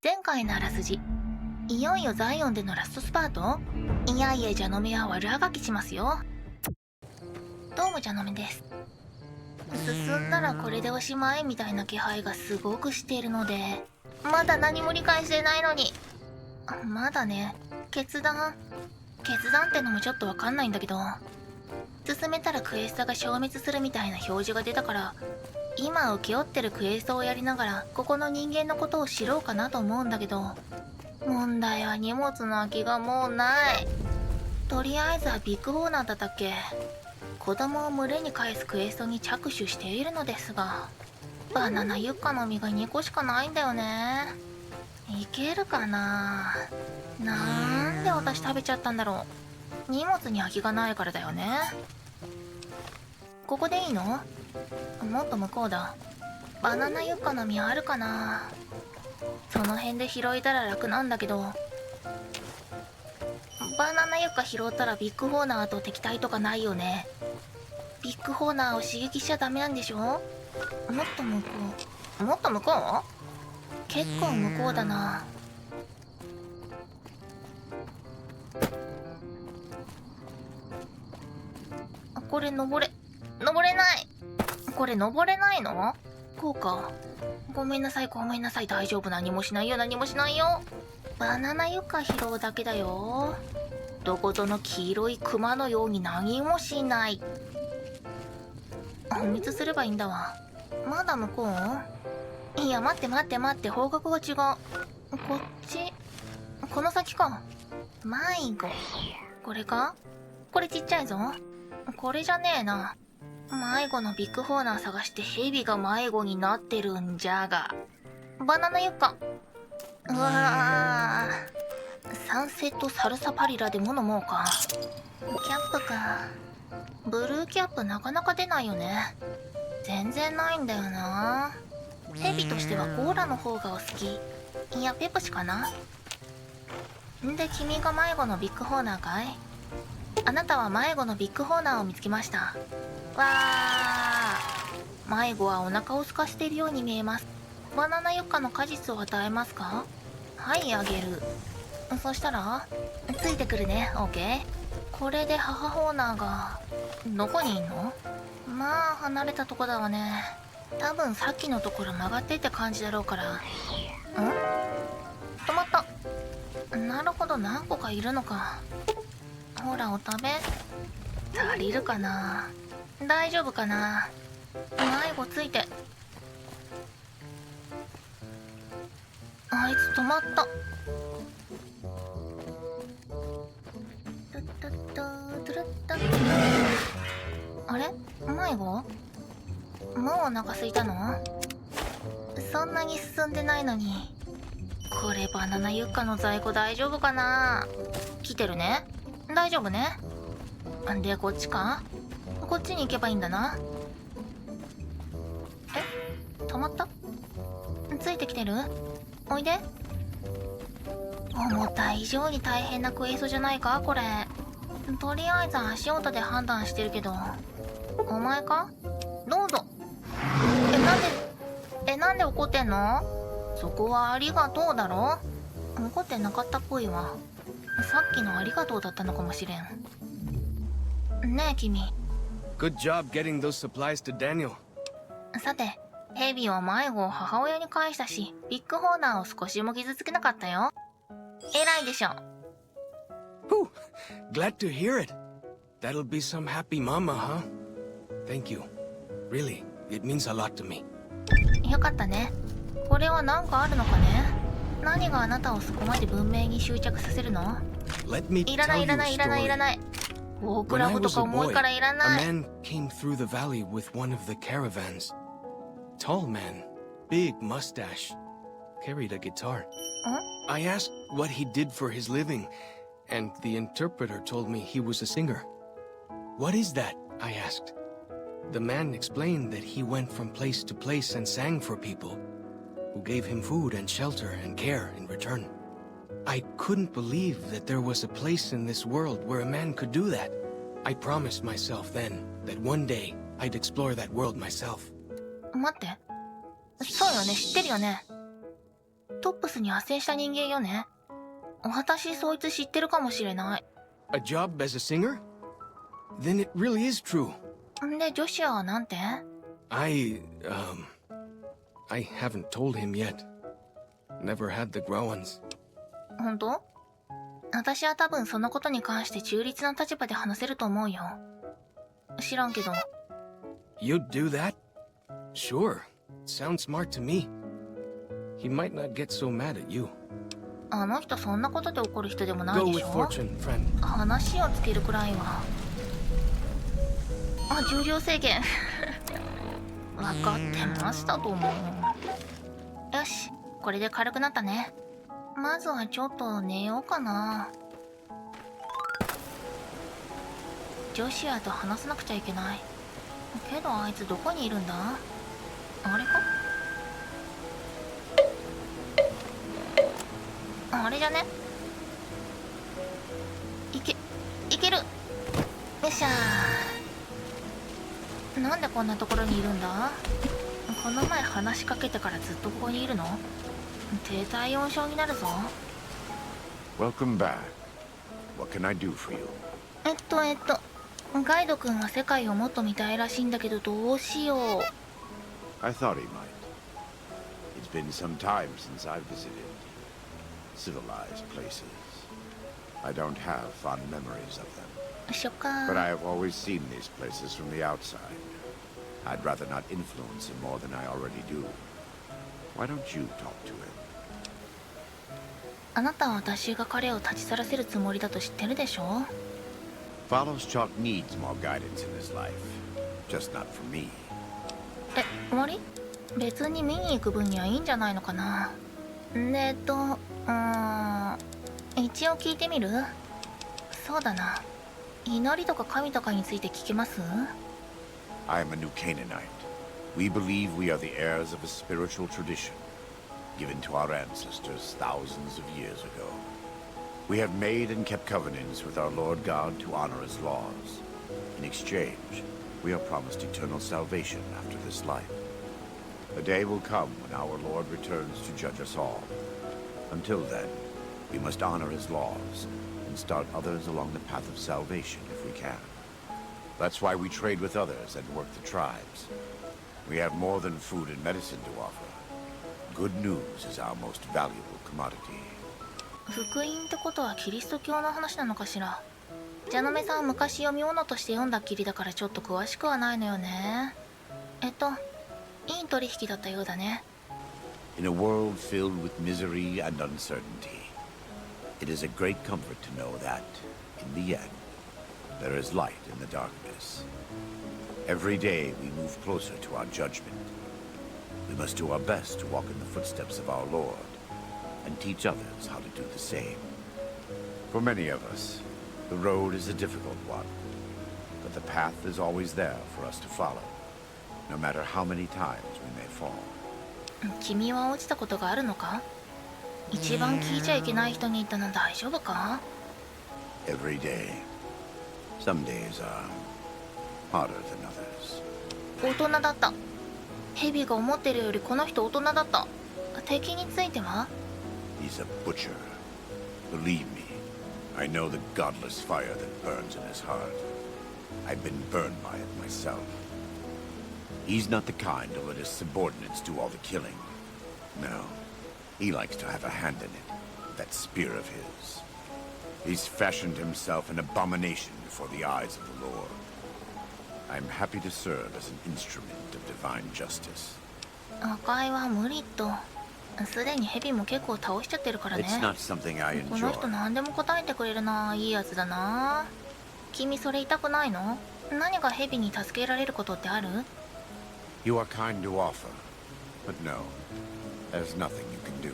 前回のあらすじ。いよいよザイオンでのラストスパート？いやいや、じゃのめは悪あがきしますよ。どうもじゃのめです。進んだらこれでおしまいみたいな気配がすごくしているので、まだ何も理解してないのに。まだね、決断ってのもちょっとわかんないんだけど、進めたらクエストが消滅するみたいな表示が出たから、今請け負ってるクエストをやりながらここの人間のことを知ろうかなと思うんだけど、問題は荷物の空きがもうない。とりあえずはビッグホーナーだったっけ、子供を群れに返すクエストに着手しているのですが、バナナユッカの実が2個しかないんだよね。いけるかな。なんで私食べちゃったんだろう。荷物に空きがないからだよね。ここでいいの？もっと向こうだ。バナナユッカの実あるかな。その辺で拾えたら楽なんだけど、バナナユッカ拾ったらビッグホーナーと敵対とかないよね。ビッグホーナーを刺激しちゃダメなんでしょ？もっと向こう。もっと向こう？結構向こうだな。これ登れない。これ登れないの？こうか。ごめんなさい、大丈夫。何もしないよ。バナナユッカ拾うだけだよ。どことの黄色いクマのように何もしない。お水すればいいんだわ。まだ向こう？いや、待って、方角が違う。こっち？この先か。迷子。これか？これちっちゃいぞ。これじゃねえな。迷子のビッグホーナー探してヘビが迷子になってるんじゃが。バナナユッカ。うわー。サンセットサルサパリラでも飲もうか。キャップか。ブルーキャップなかなか出ないよね。全然ないんだよな。ヘビとしてはコーラの方がお好き。いや、ペプシかな。んで君が迷子のビッグホーナーかい？あなたは迷子のビッグホーナーを見つけました。わー。迷子はお腹を空かしているように見えます。バナナユッカの果実を与えますか？はい、あげる。そしたらついてくるね。オーケー。これで母ホーナーがどこにいんの？まあ離れたとこだわね。多分さっきのところ曲がってって感じだろうから。止まった。なるほど、何個かいるのか。ほら、お食べ。足りるかな。大丈夫かな。迷子ついて。あいつ止まった。あれ？迷子？もうお腹空いたの？そんなに進んでないのに。これバナナユッカの在庫大丈夫かな？来てるね。大丈夫ね。で、こっちか？こっちに行けばいいんだな。止まった？ついてきてる？おいで。思った以上に大変なクエストじゃないかこれ。とりあえず足音で判断してるけど。お前か？どうぞ。なんで怒ってんの？そこはありがとうだろ？怒ってなかったっぽいわ。さっきのありがとうだったのかもしれん。ねえ君。 Good job getting those supplies to Daniel. さて、ヘビは迷子を母親に返したし、ビッグホーナーを少しも傷つけなかったよ。偉いでしょ。Whew, glad to hear it. That'll be some happy mama, huh? Thank you. Really, it means a lot to me. よかったね。これは何かあるのかね？何があなたをそこまで文明に執着させるの？ Let me いらない。tell you a story. 大ク When ラ I ブと was か a 重い boy, からいら a ない。 man came through the valley with one of the caravans. Tall man, big mustache, carried a guitar. I asked what he did for his living, and the interpreter told me he was a singer. What is that? I asked. The man explained that he went from place to place and sang for people, who gave him food and shelter and care in return. I couldn't believe that there was a place in this world where a man could do that. I promised myself then that one day I'd explore that world myself. 待って。そうよね、知ってるよね。トップスに斡旋した人間よね。私そいつ知ってるかもしれない。A job as a singer? Then it really is true. んで、ジョシュアはなんて？ I haven't told him yet. Never had the Growans. 本当？私は多分そのことに関して中立な立場で話せると思うよ。知らんけど。You'd do that? Sure. Sounds smart to me. He might not get so mad at you. あの人そんなことで怒る人でもない Go でし with ょ？ fortune, friend. 話をつけるくらいは。あ、重量制限。分かってましたと思う。よし、これで軽くなったね。まずはちょっと寝ようかな。ジョシュアと話さなくちゃいけない。けどあいつどこにいるんだ？あれか？あれじゃね？いける。よっしゃー。なんでこんなところにいるんだ？この前話しかけてからずっとここにいるの？低体温症になるぞ。Welcome back. What can I do for you? ガイド君は世界をもっと見たいらしいんだけどどうしよう。I thought he might. It's been some time since I've visited civilized places. I don't have fond memories of them. そっか。 But I have always seen these places from the outside. I'd rather not influence him more than I already do. Why don't you talk to him? あなたは私が彼を立ち去らせるつもりだと知ってるでしょ？ Follows Chalk needs more guidance in his life. Just not for me. 終わり？別に見に行く分にはいいんじゃないのかな。一応聞いてみる？そうだな。祈りとか神とかについて聞けます？ I am a new Canaanite. We believe we are the heirs of a spiritual tradition given to our ancestors thousands of years ago. We have made and kept covenants with our Lord God to honor his laws. In exchange, we are promised eternal salvation after this life. A day will come when our Lord returns to judge us all. Until then, we must honor his laws and start others along the path of salvation if we can. That's why we trade with others and work the tribes. We have more than food and medicine to offer. Good news is our most valuable commodity. 福音ってことはキリスト教の話なのかしら。ジャノメさんは昔読み物として読んだっきりだからちょっと詳しくはないのよね。いい取引だったようだね。In a world filled with misery and uncertainty, it is a great comfort to know that, in the end, there is light in the darkness. Every day we move closer to our judgment. We must do our best to walk in the footsteps of our Lord and teach others how to do the same. For many of us, the road is a difficult one, but the path is always there for us to follow, no matter how many times we may fall. 君は落ちたことがあるのか？一番聞いちゃいけない人に言ったの大丈夫か？ Every day. Some days are harder than others. 大人だった。ヘビが思ってるよりこの人大人だった。敵については？ He's a butcher. Believe me, I know the godless fire that burns in his heart. I've been burned by it myself. He's not the kind to let his subordinates do all the killing. No, he likes to have a hand in it, that spear of his. He's fashioned himself an abomination before the eyes of the Lord. I'm happy to serve as an instrument of divine justice. 赤いは無理と。すでにヘビも結構倒しちゃってるからね。 It's not something I この人 enjoy. 何でも答えてくれるな。いいやつだな。君それ痛くないの？何かヘビに助けられることってある？ You are kind to offer, but no, there's nothing you can do.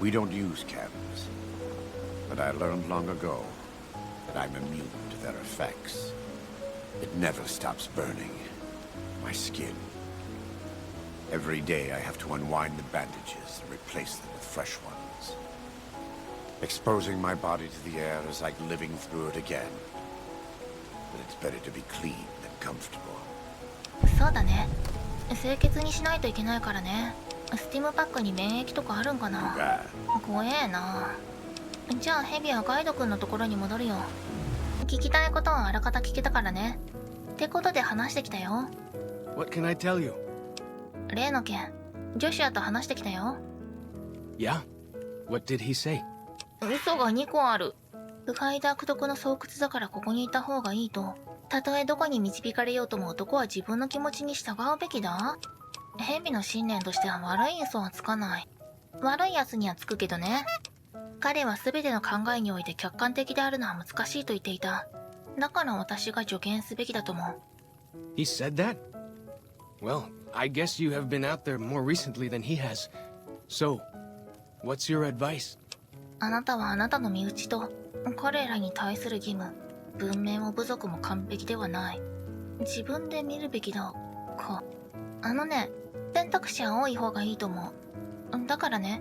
We don't use candles, but I learned long ago that I'm immune to their effects. It never stops burning. My skin. Every day I have to unwind the bandages and replace them with fresh ones. Exposing my body to the air is like living through it again. But it's better to be clean than comfortable. そうだね。清潔にしないといけないからね。スティムパックに免疫とかあるんかな。が、怖えな。じゃあヘビはガイド君のところに戻るよ。聞きたいことはあらかた聞けたからね。ってことで話してきたよ。 What can I tell you? 例の件、ジョシュアと話してきたよ。 Yeah? What did he say? 嘘が2個ある。腐敗と悪徳の巣窟だからここにいた方がいいと。たとえどこに導かれようとも男は自分の気持ちに従うべきだ。ヘビの信念としては悪い嘘はつかない。悪い奴にはつくけどね。彼は全ての考えにおいて客観的であるのは難しいと言っていた。だから私が助言すべきだと思う。 He said that? Well, I guess you have been out there more recently than he has. So, what's your advice? あなたはあなたの身内と彼らに対する義務、文明も部族も完璧ではない。自分で見るべきだか。選択肢は多い方がいいと思う。だからね、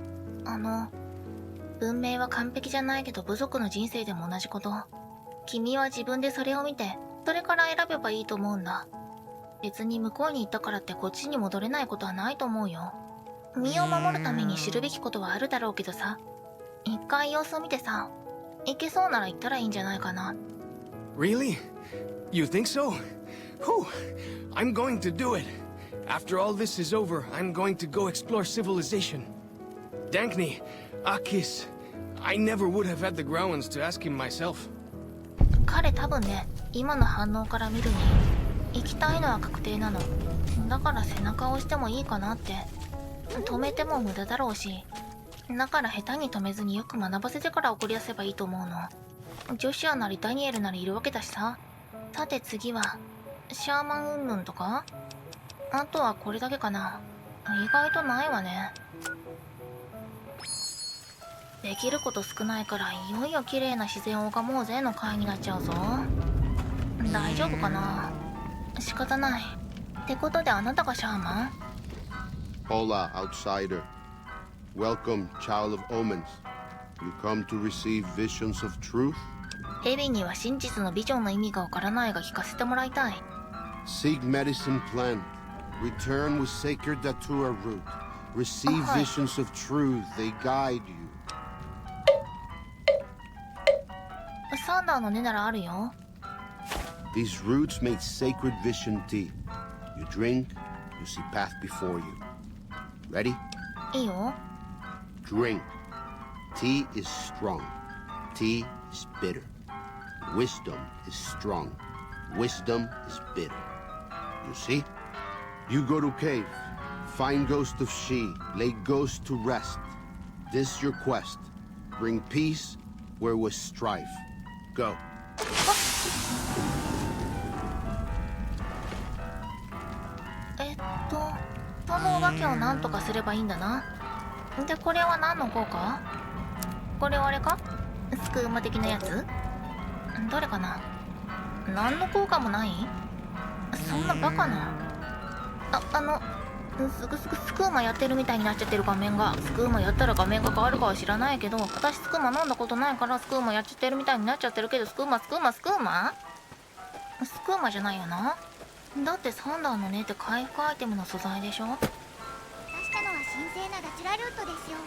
文明は完璧じゃないけど部族の人生でも同じこと。君は自分でそれを見て、それから選べばいいと思うんだ。別に向こうに行ったからってこっちに戻れないことはないと思うよ。身を守るために知るべきことはあるだろうけどさ。一回様子を見てさ、行けそうなら行ったらいいんじゃないかな。 Really? You think so? Whew! I'm going to do it. After all this is over, I'm going to go explore civilization. Dankney, Akis, I never would have had the Growans to ask him myself. 彼多分ね、今の反応から見るに行きたいのは確定なの。だから背中を押してもいいかなって。止めても無駄だろうし、だから下手に止めずによく学ばせてから送り出せばいいと思うの。ジョシュアなりダニエルなりいるわけだしさ。さて次はシャーマン云々とか。あとはこれだけかな。意外とないわね。できること少ないからいよいよ綺麗な自然を拝もうぜの回になっちゃうぞ。大丈夫かな。仕方ない。ってことであなたがシャーマン？ Hola, outsider. Welcome, child of omens. You come to receive visions of truth? ヘビには真実のビジョンの意味がわからないが聞かせてもらいたい。 Seek medicine plant. Return with sacred datura root. Receive visions of truth. They guide you. サンダーの根ならあるよ。 These roots make sacred vision tea. You drink, you see path before you. Ready? いいよ。 Drink. Tea is strong. Tea is bitter. Wisdom is strong. Wisdom is bitter. You see? You go to cave. Find ghost of she. Lay ghost to rest. This your quest. Bring peace where was strife. Go. そのお化けを何とかすればいいんだな。で、これは何の効果？これはあれか？スクーマ的なやつ？どれかな？何の効果もない？そんなバカな。スクーマやってるみたいになっちゃってる画面が。スクーマやったら画面が変わるかは知らないけど、私スクーマ飲んだことないからスクーマやっちゃってるみたいになっちゃってるけど、スクーマじゃないよな。だってサンダーの根って回復アイテムの素材でしょ。出したのは神聖なナチュラルウッドですよ。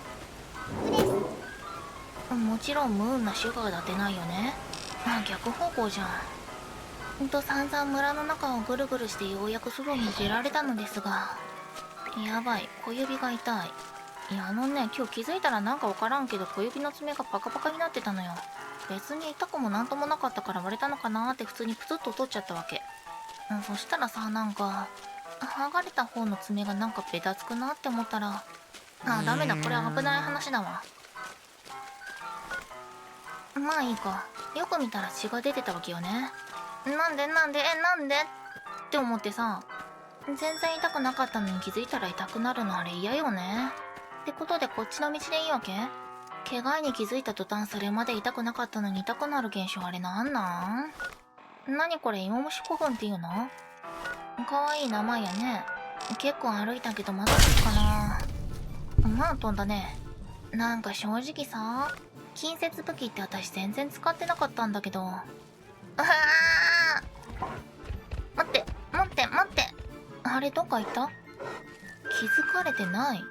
僕です。もちろんムーンなシュガーだってないよね。逆方向じゃん。散々村の中をぐるぐるしてようやく外に出られたのですが、やばい、小指が痛い。いや今日気づいたらなんかわからんけど小指の爪がパカパカになってたのよ。別に痛くもなんともなかったから割れたのかなーって普通にプツッと取っちゃったわけ。そしたらさ、なんか剥がれた方の爪がなんかベタつくなって思ったら、ダメだ、これ危ない話だわ。まあいいか。よく見たら血が出てたわけよね。なんでって思ってさ、全然痛くなかったのに気づいたら痛くなるのあれ嫌よね。ってことでこっちの道でいいわけ？怪我に気づいた途端それまで痛くなかったのに痛くなる現象あれなんなん？何これ、芋虫古墳っていうの？かわいい名前やね。結構歩いたけどまだですかな。まあ飛んだね。なんか正直さ、近接武器って私全然使ってなかったんだけど。待って。あれどっか行った？気づかれてない。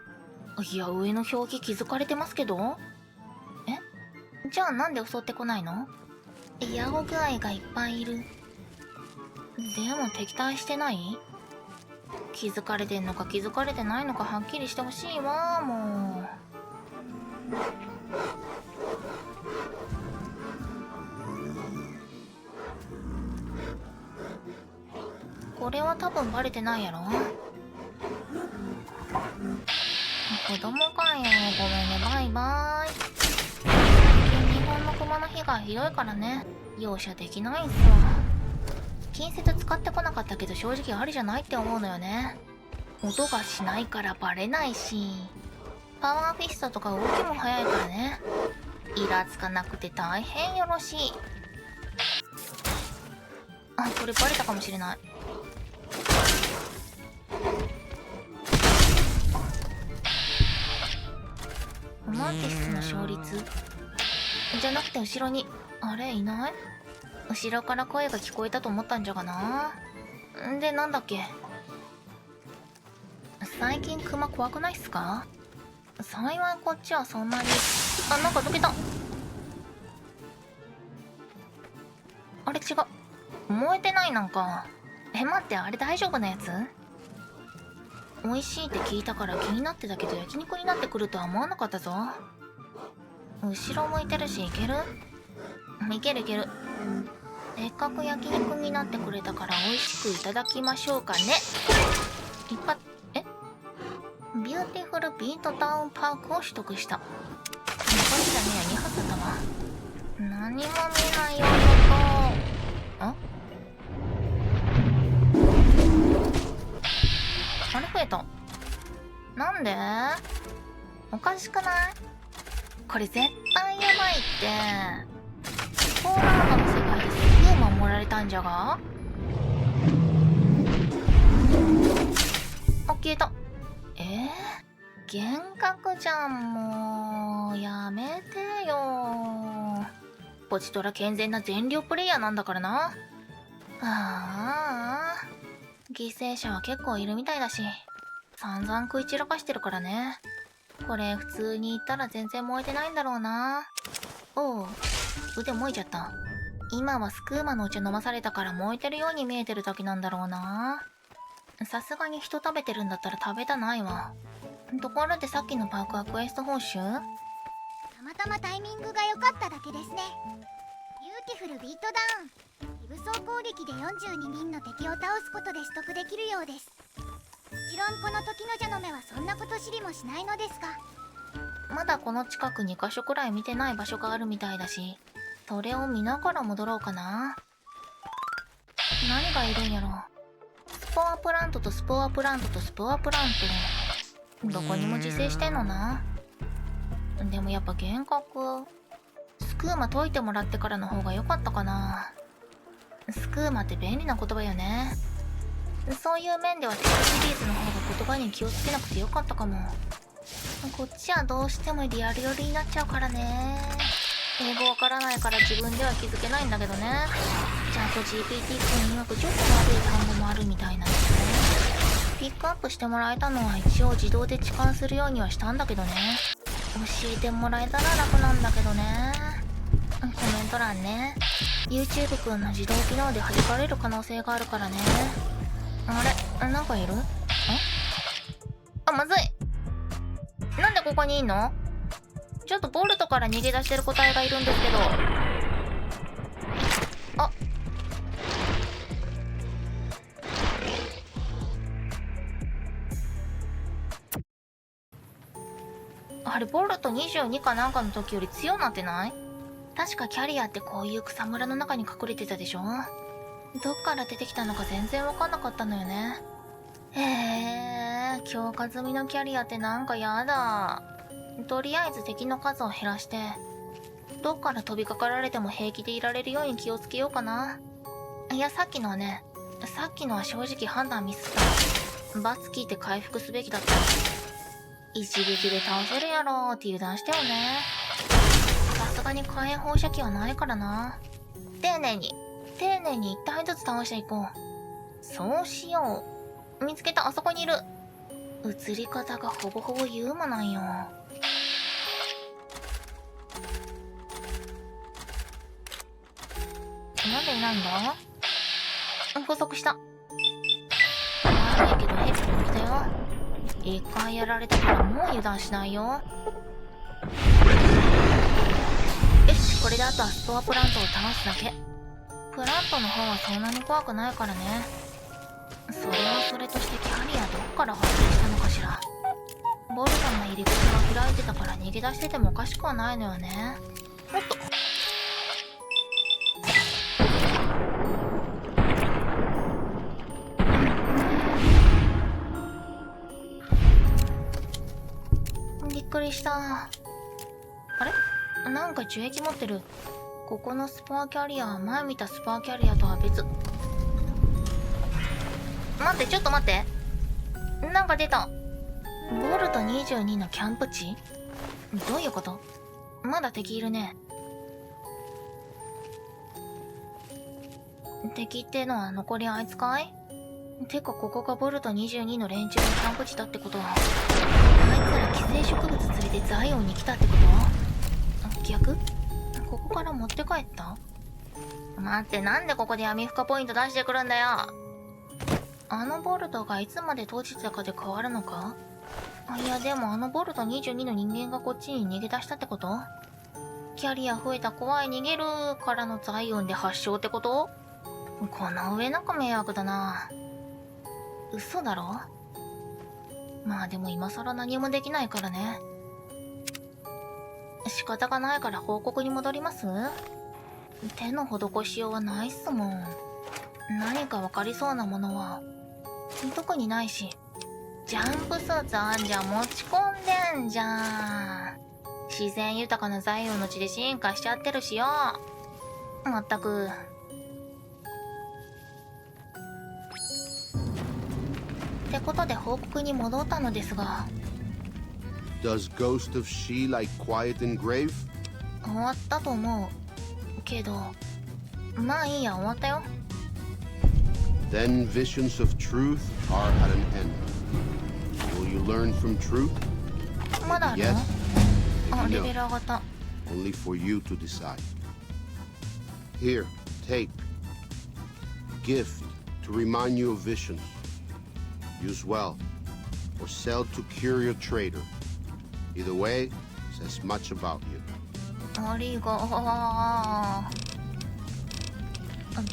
いや、上の表記気づかれてますけど。じゃあなんで襲ってこないの？ヤゴ具合がいっぱいいる。でも敵対してない？気づかれてんのか気づかれてないのかはっきりしてほしいわ、もう。これは多分バレてないやろ。子供かよ。ごめんね、バイバイ。最近日本の熊の被害ひどいからね、容赦できないんすわ。近接使ってこなかったけど正直ありじゃないって思うのよね。音がしないからバレないし、パワーフィストとか動きも速いからね、イラつかなくて大変よろしい。あ、これバレたかもしれない。マンティスの勝率じゃなくて後ろにあれいない？後ろから声が聞こえたと思ったんじゃがな。で、なんだっけ？最近クマ怖くないっすか？幸いこっちはそんなに。あ、なんかどけた。あれ違う。燃えてないなんか。待って、あれ大丈夫なやつ？美味しいって聞いたから気になってたけど焼肉になってくるとは思わなかったぞ。後ろ向いてるしいける？いけるいける。せっかく焼肉になってくれたから美味しくいただきましょうかね。一発、ビューティフルビートダウンパークを取得した。2発じゃねえや、2発だったわ。何も見えないよ、あれ増えた。なんで？おかしくない？これ絶対やばいって。ポーランドの世界ですぐ守られたんじゃが？あ、消えた。幻覚じゃん、もう。やめてよ。ポチトラ健全な全量プレイヤーなんだからな。犠牲者は結構いるみたいだし、散々食い散らかしてるからね。これ普通に言ったら全然燃えてないんだろうな。おう、腕燃えちゃった。今はスクーマのお茶飲まされたから燃えてるように見えてる時なんだろうな。さすがに人食べてるんだったら食べたないわ。ところでさっきのパークはクエスト報酬？たまたまタイミングが良かっただけですね。ビューティフルビートダウン。非武装攻撃で42人の敵を倒すことで取得できるようです。もちろんこの時の蛇の目はそんなこと知りもしないのですが、まだこの近く2カ所くらい見てない場所があるみたいだし、それを見ながら戻ろうかな。何がいるんやろ。スポアプラントとスポアプラントとスポアプラント、どこにも自生してんのな。でもやっぱ幻覚、スクーマ解いてもらってからの方が良かったかな。スクーマって便利な言葉よね。そういう面ではテレシリーズの方が言葉に気をつけなくてよかったかも。こっちはどうしてもリアル寄りになっちゃうからね。英語わからないから自分では気づけないんだけどね。ちゃんと GPT 君曰くちょっと悪い単語もあるみたいなんですね。ピックアップしてもらえたのは一応自動で置換するようにはしたんだけどね。教えてもらえたら楽なんだけどね。コメント欄ね。YouTube 君の自動機能で弾かれる可能性があるからね。あれ、なんかいる？あ、まずい。なんでここにいんの？ちょっとボルトから逃げ出してる個体がいるんですけど。あれ、ボルト22かなんかの時より強なってない？確かキャリアってこういう草むらの中に隠れてたでしょ？どっから出てきたのか全然わかんなかったのよね。強化済みのキャリアってなんかやだ。とりあえず敵の数を減らして、どっから飛びかかられても平気でいられるように気をつけようかな。いや、さっきのは正直判断ミスった。罰聞いて回復すべきだった。一撃で倒せるやろって油断したよね。さすがに火炎放射器はないからな。丁寧に一体ずつ倒していこう。そうしよう。見つけた、あそこにいる。映り方がほぼほぼユーマなんよ。なんでいないんだ？捕捉した。悪いけどヘビに来たよ。一回やられたからもう油断しないよ。よし、これであとはストアプラントを倒すだけ。プラントの方はそんなに怖くないからね。それはそれとしてキャリアどっから発生したのかしら。ボルトの入り口が開いてたから逃げ出しててもおかしくはないのよね。おっと。びっくりした。あれ？なんか樹液持ってる。ここのスパーキャリアは前見たスパーキャリアとは別。待って、ちょっと待って。なんか出た。ボルト22のキャンプ地？どういうこと？まだ敵いるね。敵ってのは残りあいつかい？てかここがボルト22の連中のキャンプ地だってことは、あいつら寄生植物連れてザイオンに来たってこと？逆？ここから持って帰った？待って、なんでここで闇深ポイント出してくるんだよ。あのボルトがいつまで閉じてたかで変わるのか？いやでもあのボルト22の人間がこっちに逃げ出したってこと？キャリア増えた怖い逃げるからのザイオンで発症ってこと？この上なく迷惑だな。嘘だろ？まあでも今更何もできないからね。仕方がないから報告に戻ります？手の施しようはないっすもん。何かわかりそうなものは特にないし。ジャンプスーツあんじゃん、持ち込んでんじゃん。自然豊かなザイオンの地で進化しちゃってるしよ。まったく。ってことで報告に戻ったのですが。Does Ghost of She like quiet and grave? 終わったと思う。けど、まあいいや、終わったよ。Then visions of truth are at an end. Will you learn from truth? まだあるの？ Yes. あ、 Maybe レ no. ベル上がった。Only for you to decide. Here, take. Gift to remind you of visions. Use well, or sell to cure your trader. Either way, says much about you. ありが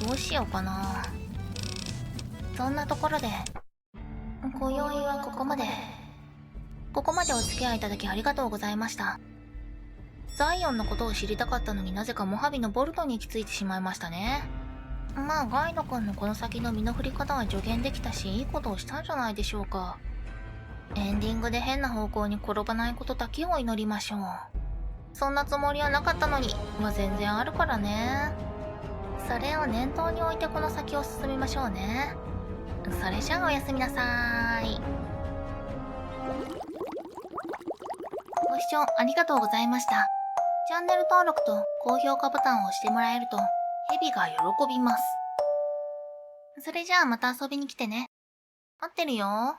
どうしようかな。そんなところで今宵はここまでお付き合いいただきありがとうございました。ザイオンのことを知りたかったのになぜかモハビのボルトに行き着いてしまいましたね。まあガイド君のこの先の身の振り方は助言できたし、いいことをしたんじゃないでしょうか。エンディングで変な方向に転ばないことだけを祈りましょう。そんなつもりはなかったのには全然あるからね。それを念頭に置いてこの先を進みましょうね。それじゃあおやすみなさーい。ご視聴ありがとうございました。チャンネル登録と高評価ボタンを押してもらえるとヘビが喜びます。それじゃあまた遊びに来てね。待ってるよ。